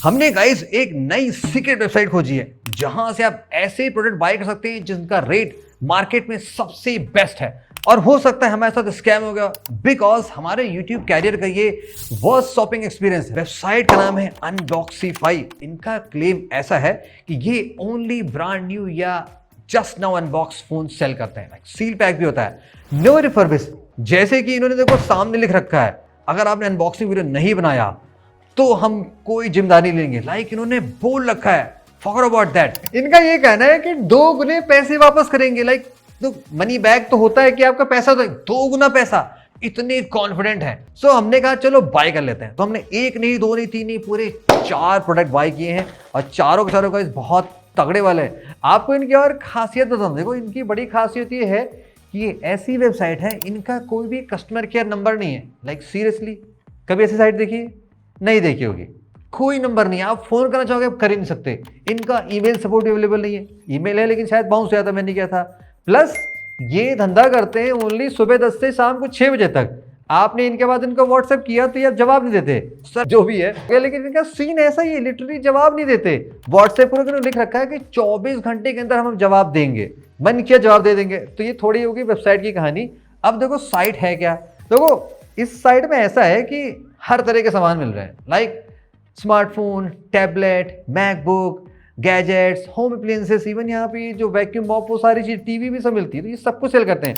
हमने गाइस एक नई सीक्रेट वेबसाइट खोजी है जहां से आप ऐसे प्रोडक्ट बाय कर सकते हैं जिनका रेट मार्केट में सबसे बेस्ट है। और हो सकता है हमारे साथ स्कैम हो गया बिकॉज हमारे YouTube कैरियर का ये वर्स्ट शॉपिंग एक्सपीरियंस है। वेबसाइट का नाम है अनबॉक्सीफाई। इनका क्लेम ऐसा है कि ये ओनली ब्रांड न्यू या just now unbox phone sell करते हैं। सील पैक भी होता है, नो रिफर्बिश। जैसे कि इन्होंने देखो सामने लिख रखा है, अगर आपने अनबॉक्सिंग वीडियो नहीं बनाया तो हम कोई जिम्मेदारी लेंगे। इन्होंने बोल रखा है फॉर अबाउट दैट। इनका ये कहना है कि 2 गुने पैसे वापस करेंगे। तो मनी बैक तो होता है कि आपका पैसा तो 2 गुना पैसा। इतने कॉन्फिडेंट है। सो हमने कहा चलो बाय कर लेते हैं। तो हमने 1 नहीं 2 नहीं 3 नहीं पूरे 4 प्रोडक्ट बाय किए हैं और चारों के चारों का बहुत तगड़े वाले हैं। आपको इनकी और खासियत बताता हूं। देखो इनकी बड़ी खासियत ये है कि ये ऐसी वेबसाइट है, इनका कोई भी कस्टमर केयर नंबर नहीं है। सीरियसली कभी ऐसी साइट देखी नहीं देखी होगी, कोई नंबर नहीं है। आप फोन करना चाहोगे आप कर ही नहीं सकते। इनका ईमेल सपोर्ट भी अवेलेबल नहीं है। ईमेल है लेकिन शायद बाउंस हुआ था, मैंने किया था। प्लस ये धंधा करते हैं ओनली सुबह 10 से शाम को 6 बजे तक। आपने इनके बाद इनको व्हाट्सएप किया तो यार जवाब नहीं देते सर, जो भी है। लेकिन इनका सीन ऐसा ही है, लिटरली जवाब नहीं देते। व्हाट्सएप पर लिख रखा है कि 24 घंटे के अंदर हम जवाब देंगे, मन किया जवाब दे देंगे। तो ये थोड़ी होगी वेबसाइट की कहानी। अब देखो साइट है क्या। देखो इस साइट में ऐसा है कि हर तरह के सामान मिल रहे हैं, smartphone, tablet, MacBook, gadgets, home appliances, even यहाँ पे जो वैक्यूम मॉप, वो सारी चीज, टीवी भी सब मिलती है। तो ये सब कुछ सेल करते हैं।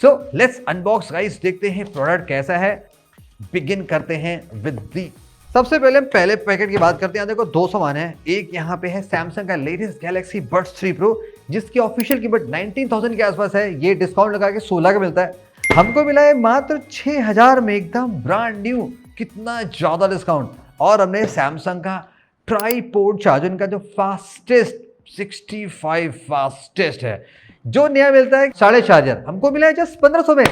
सो लेट्स अनबॉक्स गाइस, देखते हैं प्रोडक्ट कैसा है। बिगिन करते हैं विद दी। सबसे पहले हम पहले पैकेट की बात करते हैं। देखो 2 सामान है। एक यहाँ पे है सैमसंग का लेटेस्ट गैलेक्सी बड्स 3 प्रो, जिसकी ऑफिशियल कीमत 19,000 के आसपास है। ये डिस्काउंट लगा के 16 का मिलता है। हमको मिला है मात्र 6,000 में, एकदम ब्रांड न्यू। कितना ज्यादा डिस्काउंट। और हमने सैमसंग का ट्राईपोड चार्जर, इनका जो फास्टेस्ट 65 फास्टेस्ट है, जो नया मिलता है 4.5 चार्जर, हमको मिला है जस्ट 1500 में।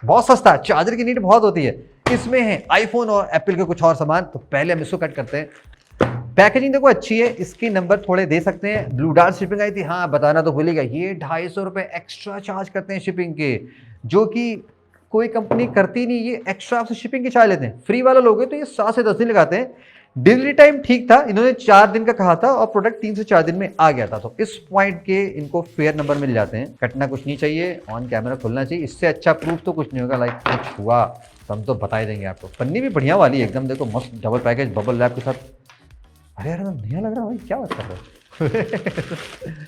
बहुत सस्ता। चार्जर की नीड बहुत होती है। इसमें है आईफोन और एप्पल के कुछ और सामान। तो पहले हम इसको कट करते हैं। पैकेजिंग देखो अच्छी है। इसके नंबर थोड़े दे सकते हैं। ब्लू डार्ट शिपिंग आई थी, हाँ बताना तो भूलिएगा। ये 250 रुपये एक्स्ट्रा चार्ज करते हैं शिपिंग के, जो कि कोई कंपनी करती नहीं। ये एक्स्ट्रा आपसे शिपिंग के चार्ज लेते हैं। फ्री वाला लोग हैं तो ये 7 से 10 दिन लगाते हैं। डिलीवरी टाइम ठीक था, इन्होंने 4 दिन का कहा था और प्रोडक्ट 3 से 4 दिन में आ गया था। तो इस पॉइंट के इनको फेयर नंबर मिल जाते हैं। कटना कुछ नहीं चाहिए, ऑन कैमरा खुलना चाहिए। इससे अच्छा प्रूफ तो कुछ नहीं होगा। कुछ हुआ तो हम तो बता ही देंगे आपको। पन्नी भी बढ़िया वाली एकदम, देखो मस्त डबल पैकेज बबल रैप के साथ। अरे यार नया लग रहा है भाई, क्या बात कर रहे हो।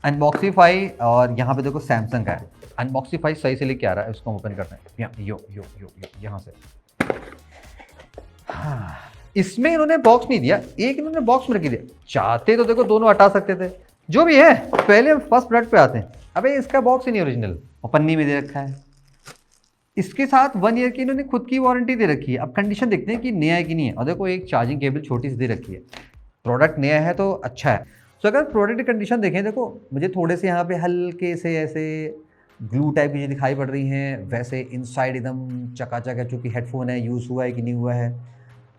अनबॉक्सीफाई, और यहाँ पे देखो सैमसंग का है। अनबॉक्सीफाई सही से लेके आ रहा है। उसको ओपन करते हैं यहाँ से। हाँ, इसमें इन्होंने बॉक्स नहीं दिया, एक इन्होंने बॉक्स में रख दिया। चाहते तो देखो दोनों हटा सकते थे। जो भी है, पहले हम फर्स्ट प्रोडक्ट पे आते हैं। अबे इसका बॉक्स ही नहीं ओरिजिनल, और पन्नी में दे रखा है। इसके साथ 1 ईयर की इन्होंने खुद की वारंटी दे रखी है। अब कंडीशन देखते हैं कि नया है कि नहीं है। और देखो एक चार्जिंग केबल छोटी सी दे रखी है। प्रोडक्ट नया है तो अच्छा है। तो अगर प्रोडक्ट की कंडीशन देखें, देखो मुझे थोड़े से यहाँ पे हल्के से ऐसे ग्लू टाइप की चीज़ें दिखाई पड़ रही हैं। वैसे इनसाइड एकदम चकाचक है, चूँकि हेडफोन है, यूज़ हुआ है कि नहीं हुआ है।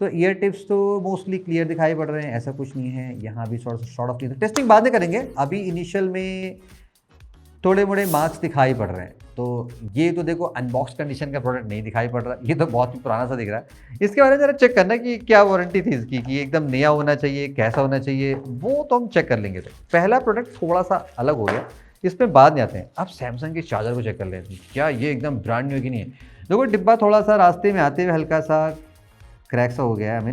तो ईयर टिप्स तो मोस्टली क्लियर दिखाई पड़ रहे हैं, ऐसा कुछ नहीं है। यहाँ भी शॉर्ट ऑफ नहीं, टेस्टिंग बाद में करेंगे। अभी इनिशियल में थोड़े मोड़े मार्क्स दिखाई पड़ रहे हैं। तो ये तो देखो अनबॉक्स कंडीशन का प्रोडक्ट नहीं दिखाई पड़ रहा। ये तो बहुत ही पुराना सा दिख रहा है। इसके बारे में जरा चेक करना कि क्या वारंटी थी इसकी, कि एकदम नया होना चाहिए, कैसा होना चाहिए, वो तो हम चेक कर लेंगे। तो पहला प्रोडक्ट थोड़ा सा अलग हो गया, इसमें बाद में आते हैं। अब सैमसंग के चार्जर को चेक कर लेते हैं, क्या ये एकदम ब्रांड न्यू है कि नहीं है। देखो डिब्बा थोड़ा सा रास्ते में आते हुए हल्का सा क्रैक सा हो गया है,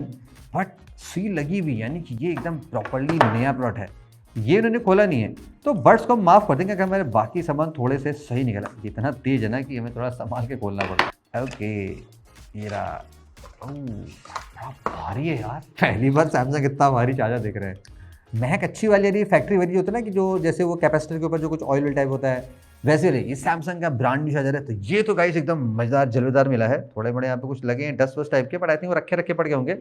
बट सील लगी हुई, यानी कि ये एकदम प्रॉपरली नया प्रोडक्ट है। ये इन्होंने खोला नहीं है तो बड्स को हम माफ़ कर देंगे, अगर मेरे बाकी सामान थोड़े से सही निकला। इतना तेज है ना कि हमें थोड़ा संभाल के खोलना पड़ता है। ओके, ये रहा। बड़ा भारी है यार, पहली बार सैमसंग इतना भारी चार्जर देख रहे हैं। महक अच्छी वाली आ रही है, फैक्ट्री वाली होता है ना, कि जो जैसे वो कैपेसिटर के ऊपर जो कुछ ऑयल टाइप होता है वैसे रही। ये सैमसंग का ब्रांड न्यू चार्जर है। तो ये तो गाइस एकदम मजेदार जलवेदार मिला है। थोड़े बड़े यहाँ पे कुछ लगे हैं डस्ट वस्ट टाइप के, बट आई थिंक वो रखे पड़ गए होंगे।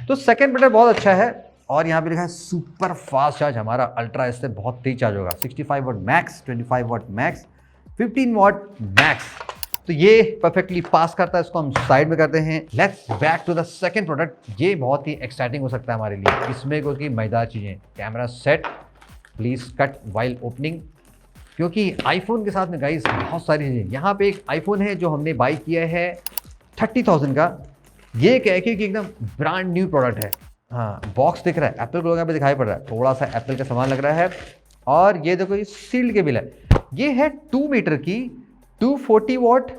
तो सेकंड प्रोडक्ट बहुत अच्छा है। और यहाँ पे लिखा है सुपर फास्ट चार्ज। हमारा अल्ट्रा इससे बहुत तेज चार्ज होगा। 65 वाट मैक्स, 25 वाट मैक्स, 15 वाट मैक्स। तो ये परफेक्टली पास करता है। इसको हम साइड में करते हैं। Let's back to the second product. ये बहुत ही एक्साइटिंग हो सकता है हमारे लिए। इसमें कोई मजेदार चीज़ें। Camera set, please cut while opening, क्योंकि आईफोन के साथ में गाइस बहुत सारी चीज़ें। यहाँ पे एक आईफोन है जो हमने बाई किया है 30,000 का। ये कह के कि एकदम ब्रांड न्यू प्रोडक्ट है। हाँ बॉक्स दिख रहा है, एप्पल को यहाँ पे दिखाई पड़ रहा है, थोड़ा सा एप्पल का सामान लग रहा है। और ये देखो ये सील्ड केबल है, ये है 2 मीटर की 240 watt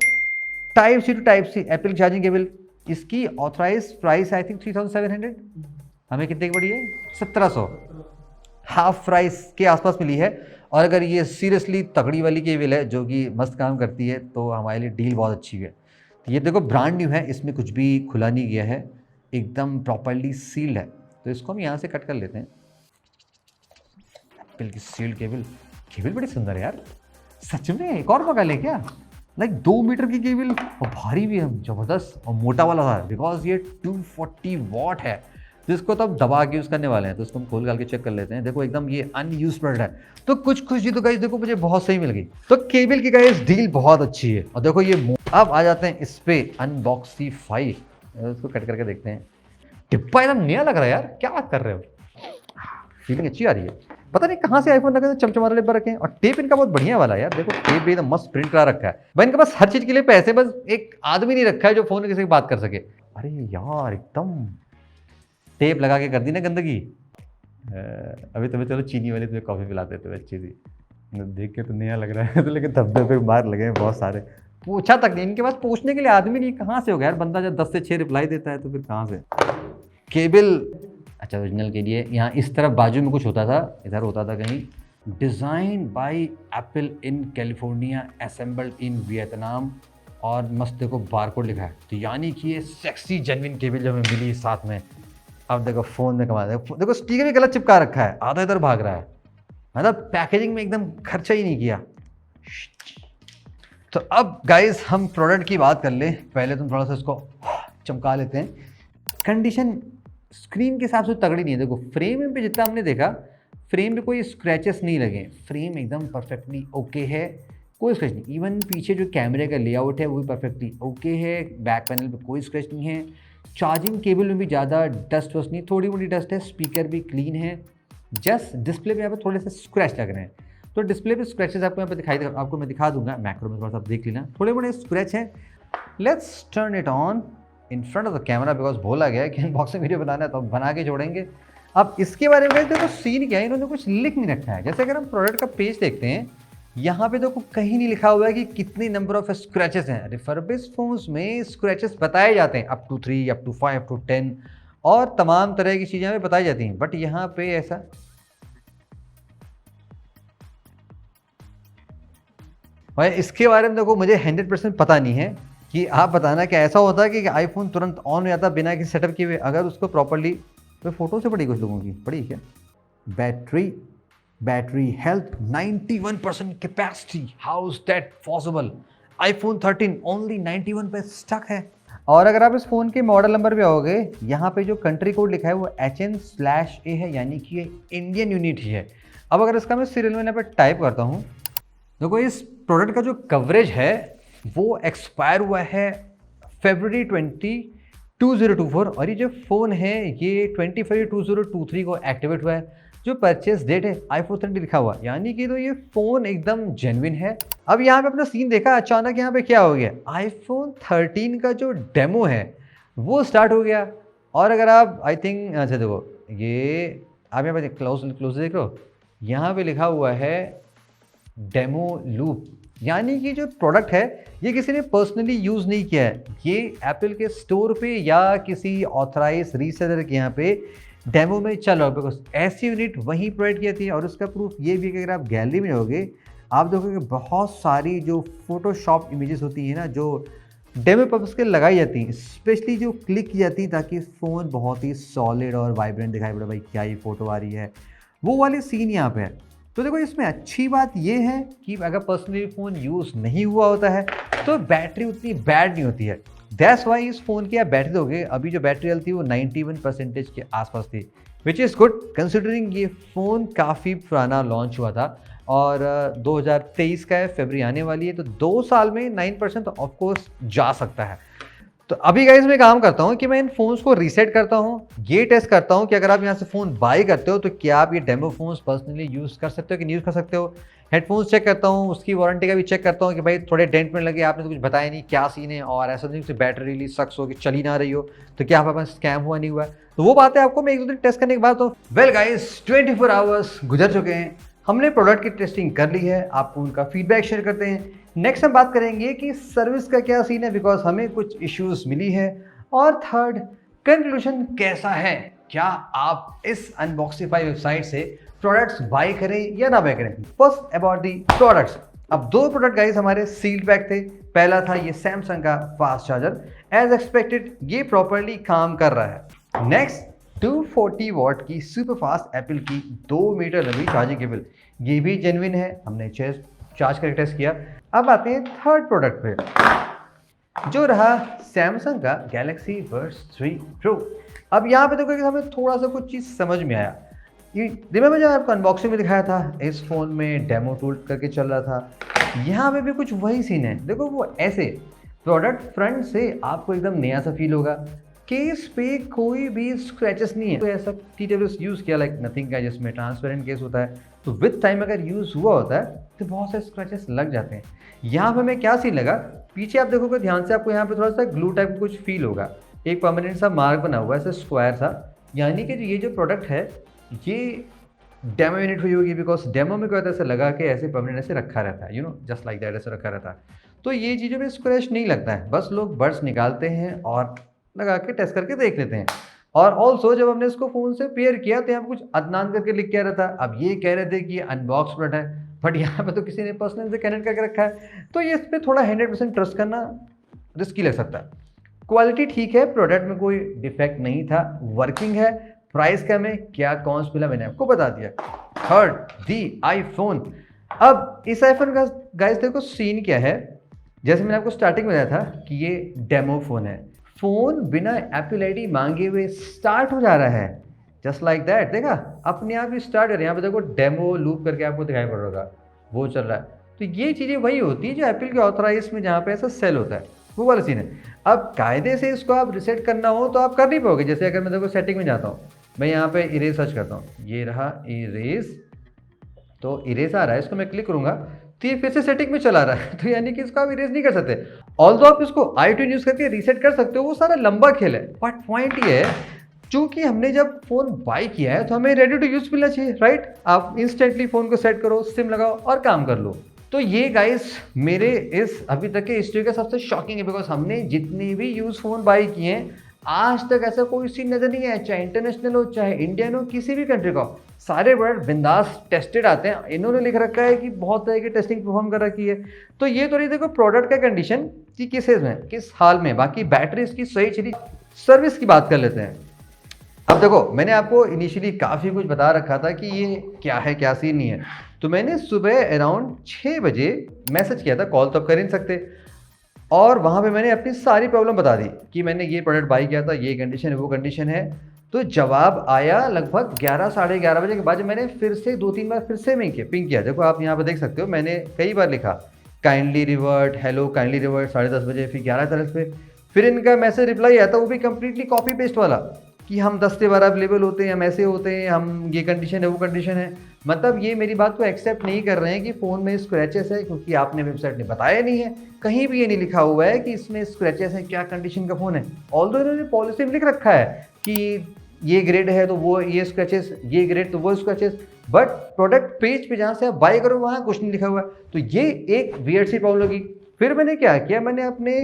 type C to type C Apple charging cable. इसकी ऑथराइज प्राइस आई थिंक 3700, हमें कितने की पड़ी है? 1700, हाफ प्राइस के आसपास मिली है। और अगर ये सीरियसली तगड़ी वाली केबल है जो कि मस्त काम करती है तो हमारे लिए डील बहुत अच्छी है। तो ये देखो ब्रांड न्यू है, इसमें कुछ भी खुला नहीं गया है, एकदम प्रॉपर्ली सील्ड है। तो इसको हम यहाँ से कट कर लेते हैं। एप्पल की सील्ड केबल, केबल बड़ी सुंदर है यार, सच में एक और मंगा ले क्या? लाइक 2 मीटर की केबल और भारी भी है, ज़बरदस्त और मोटा वाला था, बिकॉज ये 240 वॉट है। तो इसको तो अब दबा के यूज़ करने वाले हैं, तो इसको हम खोल कर के चेक कर लेते हैं। देखो एकदम ये अनयूज प्रोडक्ट है, तो कुछ खुशी तो गाइस देखो मुझे बहुत सही मिल गई। तो केबल की गाइस डील बहुत अच्छी है। और देखो ये अब आ जाते हैं इस पे अनबॉक्सीफाई, इसको कट करके देखते हैं। डिब्बा एकदम नया लग रहा है यार, क्या बात कर रहे हो, फीलिंग अच्छी आ रही है। पता नहीं कहाँ से आईफोन लगे चमचमारे डिब्बा रखे हैं। और टेप इनका बहुत बढ़िया वाला है यार, देखो टेप भी एकदम मस्त प्रिंट करा रखा है भाई। इनके पास हर चीज के लिए पैसे, बस एक आदमी नहीं रखा है जो फोन में किसी की बात कर सके। अरे यार एकदम टेप लगा के कर दी ना गंदगी। अभी तुम्हें चलो चीनी वाले तुम्हें कॉफी पिलाते थे अच्छी सी, देख के तो नया लग रहा है तो लेकिन धब्बे पे बाहर लगे हैं बहुत सारे। पूछा तक नहीं, इनके पास पूछने के लिए आदमी नहीं, कहाँ से हो गया यार? बंदा जब 10 से 6 रिप्लाई देता है तो फिर कहाँ से। केबल अच्छा ओरिजिनल के लिए यहाँ इस तरफ बाजू में कुछ होता था, इधर होता था कहीं design by apple in California assembled in Vietnam, और मस्त देखो बारकोड लिखा है। तो यानी कि ये सेक्सी जेन्युइन केबल जो हमें मिली साथ में। अब देखो फ़ोन में कमा देखो स्टिकर भी गलत चिपका रखा है, आधा इधर भाग रहा है, मतलब पैकेजिंग में एकदम खर्चा ही नहीं किया। तो अब गाइस हम प्रोडक्ट की बात कर ले, पहले तुम थोड़ा सा इसको चमका लेते हैं। कंडीशन स्क्रीन के हिसाब से तगड़ी नहीं है, देखो फ्रेम पे जितना हमने देखा फ्रेम पे कोई स्क्रैचेस नहीं लगे, फ्रेम एकदम परफेक्टली ओके है, कोई स्क्रैच नहीं। इवन पीछे जो कैमरे का लेआउट है वो भी परफेक्टली ओके है, बैक पैनल पे कोई स्क्रैच नहीं है। चार्जिंग केबल में भी ज़्यादा डस्ट वस्ट नहीं, थोड़ी मोटी डस्ट है, स्पीकर भी क्लीन है, जस्ट डिस्प्ले पे यहाँ पे थोड़े से स्क्रैच लग रहे हैं। तो डिस्प्ले पे स्क्रैचेस आपको यहाँ पे आपको मैं दिखा दूंगा, मैक्रो में थोड़ा सा आप देख लेना, थोड़े बड़े स्क्रैच हैं। Let's turn it on in front of the camera, because बोला गया है कि अनबॉक्सिंग वीडियो बनाना है तो हम बना के जोड़ेंगे। अब इसके बारे में देखो सीन क्या है, इन्होंने कुछ लिख नहीं रखा है। जैसे अगर हम प्रोडक्ट का पेज देखते हैं, यहाँ पे देखो कहीं नहीं लिखा हुआ है कि कितनी नंबर ऑफ स्क्रैचेस हैं। रिफर्बिश्ड फोन्स में स्क्रैचेस बताए जाते हैं up to 3, up to 5, up to 10 और तमाम तरह की चीज़ें हमें बताई जाती हैं, बट यहाँ पे ऐसा भाई इसके बारे में देखो मुझे 100% पता नहीं है कि आप बताना कि ऐसा होता है कि आईफोन तुरंत ऑन हो जाता बिना किसी सेटअप किए हुए, अगर उसको प्रॉपर्ली। तो फोटो से पड़ी कुछ लोगों की पड़ी क्या? Battery health 91% capacity, how is that possible? IPhone 13 only 91 पे स्टक है। और अगर आप इस फ़ोन के मॉडल नंबर पे आओगे, यहाँ पे जो कंट्री कोड लिखा है वो HN/A है, यानी कि ये इंडियन यूनिट ही है। अब अगर इसका मैं सीरियल में यहाँ पे टाइप करता हूँ, देखो इस प्रोडक्ट का जो कवरेज है वो एक्सपायर हुआ है February 20, 2024, और ये जो फ़ोन है ये 20 फरवरी 2023 को एक्टिवेट हुआ है। जो परचेस डेट है iPhone 13 लिखा हुआ, यानी कि तो ये फ़ोन एकदम जेन्युइन है। अब यहाँ पे अपना सीन देखा, अचानक यहाँ पे क्या हो गया, iPhone 13 का जो डेमो है वो स्टार्ट हो गया। और अगर आप आई थिंक अच्छा देखो ये आप यहाँ पे क्लोज देख रहे हो, यहाँ पे लिखा हुआ है डेमो लूप, यानी कि जो प्रोडक्ट है ये किसी ने पर्सनली यूज़ नहीं किया है, ये एप्पल के स्टोर पे या किसी ऑथराइज रीसेलर के यहाँ पे डेमो में चल रहा है। बिकॉज ऐसी यूनिट वहीं प्रोवाइड की जाती है। और उसका प्रूफ ये भी है कि अगर आप गैलरी में जाओगे आप देखोगे बहुत सारी जो फोटोशॉप इमेजेस होती हैं ना, जो डेमो पर्पस के लगाई जाती हैं, स्पेशली जो क्लिक की जाती है ताकि फ़ोन बहुत ही सॉलिड और वाइब्रेंट दिखाई पड़े, भाई क्या ही फ़ोटो आ रही है, वो वाली सीन यहाँ पे है। तो देखो इसमें अच्छी बात ये है कि अगर पर्सनली फ़ोन यूज़ नहीं हुआ होता है तो बैटरी उतनी बैड नहीं होती है। दैट्स वाई इस फ़ोन की आप बैटरी दोगे, अभी जो बैटरी हेल्थ थी वो 91% के आसपास थी, विच इज़ गुड कंसिडरिंग ये फ़ोन काफ़ी पुराना लॉन्च हुआ था और 2023 का है, फरवरी आने वाली है, तो 2 साल में 9% ऑफकोर्स जा सकता है। तो अभी गाइस मैं काम करता हूँ कि मैं इन फोन्स को रीसेट करता हूँ, ये टेस्ट करता हूँ कि अगर आप यहाँ से फ़ोन बाई करते हो तो क्या आप ये डेमो फोन्स पर्सनली यूज़ कर सकते हो कि नहीं यूज़ कर सकते हो। हेडफोन्स चेक करता हूँ, उसकी वारंटी का भी चेक करता हूँ कि भाई थोड़े डेंट में लगे, आपने तो कुछ बताया नहीं क्या सीन है, और ऐसा नहीं कि बैटरी रिलीज सक्स हो कि चल ही ना रही हो, तो क्या आपके पास स्कैम हुआ नहीं हुआ। तो वो बातें आपको मैं एक दो दिन टेस्ट करने के बाद तो वेल गाइस 24 आवर्स गुजर चुके हैं, हमने प्रोडक्ट की टेस्टिंग कर ली है, आपको उनका फीडबैक शेयर करते हैं। नेक्स्ट हम बात करेंगे कि सर्विस का क्या सीन है, बिकॉज हमें कुछ इश्यूज मिली है। और थर्ड, कंक्लूजन कैसा है, क्या आप इस अनबॉक्सिफाई वेबसाइट से प्रोडक्ट्स बाय करें या ना बाय करें। First about the products. अब दो प्रोडक्ट गाइस हमारे सील्ड पैक थे। पहला था ये सैमसंग का फास्ट चार्जर, एज एक्सपेक्टेड ये प्रॉपर्ली काम कर रहा है। नेक्स्ट 240 वॉट की सुपर फास्ट एप्पल की 2 मीटर लंबी चार्जिंग केबल, ये भी जेन्युइन है, हमने चार्ज करके टेस्ट किया। अब आते हैं थर्ड प्रोडक्ट पे, जो रहा सैमसंग का गैलेक्सी बड्स 3 प्रो। अब यहाँ पे देखो कि हमें थोड़ा सा कुछ चीज़ समझ में आया। ये रिमेंबर जब आपको अनबॉक्सिंग में दिखाया था, इस फ़ोन में डेमो टूल करके चल रहा था, यहाँ पे भी कुछ वही सीन है। देखो वो ऐसे प्रोडक्ट फ्रंट से आपको एकदम नया सा फील होगा, केस पे कोई भी स्क्रैचेस नहीं है। तो ऐसा TWS यूज़ किया लाइक नथिंग का, जिसमें ट्रांसपेरेंट केस होता है, तो विद टाइम अगर यूज़ हुआ होता है तो बहुत से स्क्रैचेस लग जाते हैं। यहाँ पे हमें क्या सीन लगा, पीछे आप देखोगे ध्यान से, आपको यहाँ पे थोड़ा सा ग्लू टाइप का कुछ फील होगा, एक परमानेंट सा मार्क बना हुआ है, ऐसा स्क्वायर सा, यानी कि ये जो प्रोडक्ट है ये डेमो यूनिट हुई होगी, बिकॉज डेमो में क्या होता है, ऐसे लगा के ऐसे परमानेंट ऐसे रखा रहता है, जस्ट लाइक दैट, ऐसे रखा रहता है। तो ये चीज़ों में स्क्रैच नहीं लगता है, बस लोग बड्स निकालते हैं और लगा के टेस्ट करके देख लेते हैं। और ऑल्सो जब हमने इसको फ़ोन से पेयर किया तो यहाँ पे कुछ अदनान करके लिख के आ रहा था। अब ये कह रहे थे कि ये अनबॉक्स प्रोडक्ट है, बट यहाँ पे तो किसी ने पर्सनल से कनेक्ट करके रखा है, तो ये इस पर थोड़ा 100% ट्रस्ट करना रिस्की लग सकता है। क्वालिटी ठीक है, प्रोडक्ट में कोई डिफेक्ट नहीं था, वर्किंग है। प्राइस क्या में क्या कौन सा मिला मैंने आपको बता दिया। थर्ड, दी आईफोन। अब इस आईफोन का गाइस देखो सीन क्या है, जैसे मैंने आपको स्टार्टिंग में बताया था कि ये डेमो फ़ोन है, फ़ोन बिना एप्पल आईडी मांगे हुए स्टार्ट हो जा रहा है, जस्ट लाइक दैट। देखा अपने आप ही स्टार्ट हो रहा है। यहाँ पे देखो डेमो लूप करके आपको दिखाई पड़ रहा होगा, वो चल रहा है। तो ये चीज़ें वही होती है जो एप्पल के ऑथराइज में जहाँ पे ऐसा सेल होता है, वो वाला सीन है। अब कायदे से इसको आप रिसेट करना हो तो आप कर नहीं पाओगे। जैसे अगर मैं देखो सेटिंग में जाता हूँ, मैं यहाँ पे इरेज सर्च करता हूँ, ये रहा इरेज, तो इरेज आ रहा है, इसको मैं क्लिक करूँगा तो ये फिर से सेटिंग में चला रहा है, तो यानी कि इसको आप इरेज नहीं कर सकते। ऑल्दो आप इसको iTunes यूज़ करके रीसेट कर सकते हो, वो सारा लंबा खेल है। बट पॉइंट ये है, चूंकि हमने जब फ़ोन बाय किया है तो हमें रेडी टू यूज़ मिलना चाहिए, राइट। आप इंस्टेंटली फ़ोन को सेट करो, सिम लगाओ और काम कर लो। तो ये गाइस मेरे इस अभी तक के हिस्ट्री का सबसे शॉकिंग है, बिकॉज हमने जितने भी यूज़ फ़ोन बाय किए हैं आज तक ऐसा कोई सीन नज़र नहीं आया, चाहे इंटरनेशनल हो चाहे इंडियन हो, किसी भी कंट्री का, सारे प्रोडक्ट बिंदास टेस्टेड आते हैं। इन्होंने लिख रखा है कि बहुत तरह की टेस्टिंग परफॉर्म कर रखी है। तो ये तो नहीं देखो प्रोडक्ट का कंडीशन कि किस एज में किस हाल में, बाकी बैटरी इसकी सही चली। सर्विस की बात कर लेते हैं। अब देखो मैंने आपको इनिशियली काफ़ी कुछ बता रखा था कि ये क्या है क्या सीन नहीं है, तो मैंने सुबह अराउंड 6 बजे मैसेज किया था, कॉल तो आप कर ही नहीं सकते, और वहाँ पे मैंने अपनी सारी प्रॉब्लम बता दी कि मैंने ये प्रोडक्ट बाई किया था, ये कंडीशन है वो कंडीशन है। तो जवाब आया लगभग 11 साढ़े 11 बजे के बाद, जब मैंने फिर से 2-3 बार फिर से पिंग किया। देखो आप यहाँ पे देख सकते हो, मैंने कई बार लिखा kindly revert, hello kindly revert 10:30 बजे, फिर 11:40 पे फिर इनका मैसेज रिप्लाई आता, वो भी कंप्लीटली कॉपी पेस्ट वाला कि हम 10 से 12 अवेलेबल होते हैं, हम ऐसे होते हैं, हम ये कंडीशन है वो कंडीशन है। मतलब ये मेरी बात को एक्सेप्ट नहीं कर रहे हैं कि फ़ोन में स्क्रैचेस है, क्योंकि आपने वेबसाइट ने बताया नहीं है, कहीं भी ये नहीं लिखा हुआ है कि इसमें स्क्रैचेस हैं, क्या कंडीशन का फ़ोन है। ऑल्दो इन्होंने पॉलिसी में लिख रखा है कि ये ग्रेड है तो वो ये स्क्रैचेस, ये ग्रेड तो वो स्क्रैचेस, बट प्रोडक्ट पेज पे जहाँ से आप बाय करो वहाँ कुछ नहीं लिखा हुआ है। तो ये एक वियर्ड सी प्रॉब्लम लगी। फिर मैंने क्या किया, मैंने अपने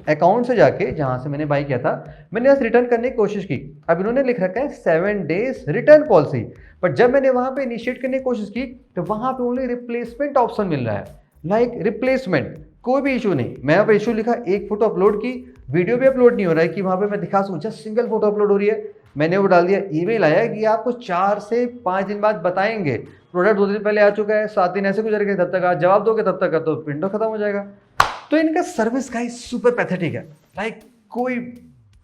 अकाउंट से जाके जहाँ से मैंने बाई किया था, मैंने आज रिटर्न करने की कोशिश की। अब इन्होंने लिख रखा है 7 डेज रिटर्न पॉलिसी, बट जब मैंने वहाँ पे इनिशिएट करने की कोशिश की तो वहाँ पे ओनली रिप्लेसमेंट ऑप्शन मिल रहा है, लाइक रिप्लेसमेंट, कोई भी इशू नहीं। मैं यहाँ पे इशू लिखा, एक फोटो अपलोड की, वीडियो भी अपलोड नहीं हो रहा है कि वहाँ पे मैं दिखा सकूँ, जस्ट सिंगल फोटो अपलोड हो रही है। मैंने वो डाल दिया, ईमेल आया कि आपको 4 से 5 दिन बाद बताएंगे, प्रोडक्ट 2 दिन पहले आ चुका है, 7 दिन ऐसे गुजर गए, तब तक आप जवाब दोगे तब तक का तो विंडो खत्म हो जाएगा। तो इनका सर्विस गाइस सुपर पैथेटिक है, लाइक कोई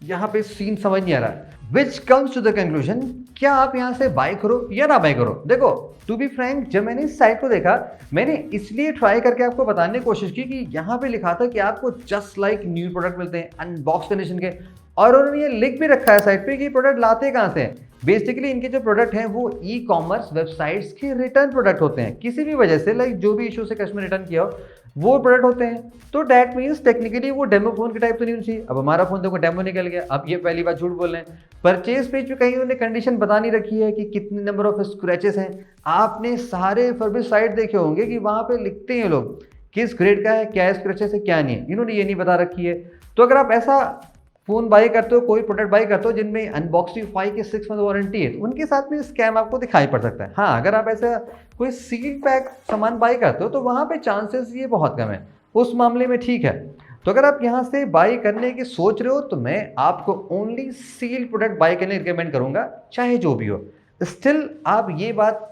यहाँ पे सीन समझ नहीं आ रहा। Which comes to the conclusion, क्या आप यहाँ से बाय करो या ना बाय करो। देखो टू बी फ्रैंक, जब मैंने इस साइट को देखा, मैंने इसलिए ट्राई करके आपको बताने की कोशिश की कि यहाँ पे लिखा था कि आपको जस्ट लाइक न्यू प्रोडक्ट मिलते हैं अनबॉक्स कंडीशन के, और उन्होंने ये लिख भी रखा है साइट पे कि प्रोडक्ट लाते कहाँ से हैं। बेसिकली इनके जो प्रोडक्ट हैं वो ई कॉमर्स वेबसाइट्स के रिटर्न प्रोडक्ट होते हैं, किसी भी वजह से लाइक जो भी इशू से कस्टमर रिटर्न किया हो वो प्रोडक्ट होते हैं। तो डैट मीन्स टेक्निकली वो डेमो फोन के टाइप तो नहीं होनी चाहिए। अब हमारा फोन देखो डेमो निकल गया, अब ये पहली बार झूठ बोल रहे हैं। परचेज पेज पे कहीं उन्होंने कंडीशन बता नहीं रखी है कि कितने नंबर ऑफ स्क्रैचेस हैं। आपने सारे फर्बिश साइट देखे होंगे कि वहां पे लिखते हैं लोग किस ग्रेड का है, क्या स्क्रैचेस है क्या नहीं है, इन्होंने ये नहीं बता रखी है। तो अगर आप ऐसा फोन बाई करते हो, कोई प्रोडक्ट बाई करते हो जिनमें अनबॉक्सिंग 5 की 6 मंथ वारंटी है, तो उनके साथ में स्कैम आपको दिखाई पड़ सकता है। हाँ, अगर आप ऐसा कोई सील पैक सामान बाई करते हो तो वहां पे चांसेस ये बहुत कम है, उस मामले में ठीक है। तो अगर आप यहाँ से बाई करने की सोच रहे हो तो मैं आपको ओनली सील प्रोडक्ट बाई करने रिकमेंड करूंगा, चाहे जो भी हो। स्टिल आप ये बात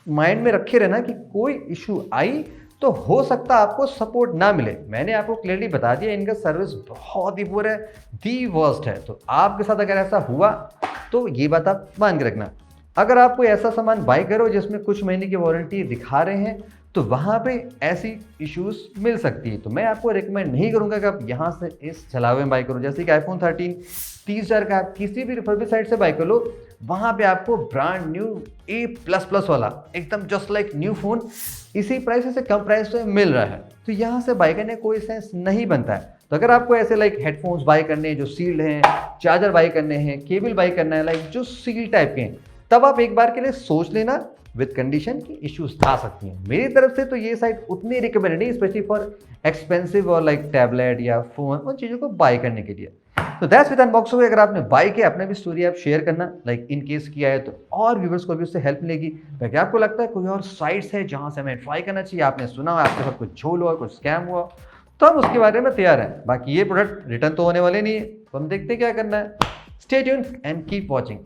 माइंड में रखे रहना कि कोई इशू आई तो हो सकता आपको सपोर्ट ना मिले। मैंने आपको क्लियरली बता दिया इनका सर्विस बहुत ही पुअर है, दी वर्स्ट है। तो आपके साथ अगर ऐसा हुआ तो ये बात आप मान के रखना। अगर आप कोई ऐसा सामान बाय करो जिसमें कुछ महीने की वारंटी दिखा रहे हैं तो वहाँ पे ऐसी इश्यूज मिल सकती है। तो मैं आपको रिकमेंड नहीं करूँगा कि आप यहाँ से इस छलावे में बाय करो। जैसे कि आईफोन 13 30,000 का आप किसी भी रिफर्बिश साइट से बाय कर लो, वहाँ पे आपको ब्रांड न्यू A++ वाला एकदम जस्ट लाइक न्यू फोन इसी प्राइस से कम प्राइस में मिल रहा है। तो यहाँ से बाय करने कोई सेंस नहीं बनता है। तो अगर आपको ऐसे लाइक हेडफोन्स बाय करने हैं जो सील्ड हैं, चार्जर बाय करने हैं, केबल बाय करना है लाइक जो सील टाइप के हैं, तब आप एक बार के लिए सोच लेना विद कंडीशन की इश्यूज आ सकती हैं। मेरी तरफ से तो ये साइट उतनी रिकमेंडेड नहीं, स्पेशली फॉर एक्सपेंसिव और लाइक टैबलेट या फोन, उन चीज़ों को बाय करने के लिए। तो दैट्स विद अनबॉक्सिंग। अगर आपने बाय किया, अपने भी स्टोरी आप शेयर करना, लाइक इन केस किया है तो और व्यूवर्स को भी उससे हेल्प मिलेगी। ताकि आपको लगता है कोई और साइट्स है जहां से हमें ट्राई करना चाहिए, आपने सुना हो आपके साथ कुछ झोल हुआ, कुछ स्कैम हुआ, तो हम उसके बारे में तैयार हैं। बाकी ये प्रोडक्ट रिटर्न तो होने वाले नहीं है, तो हम देखते क्या करना है। Stay tuned and keep watching.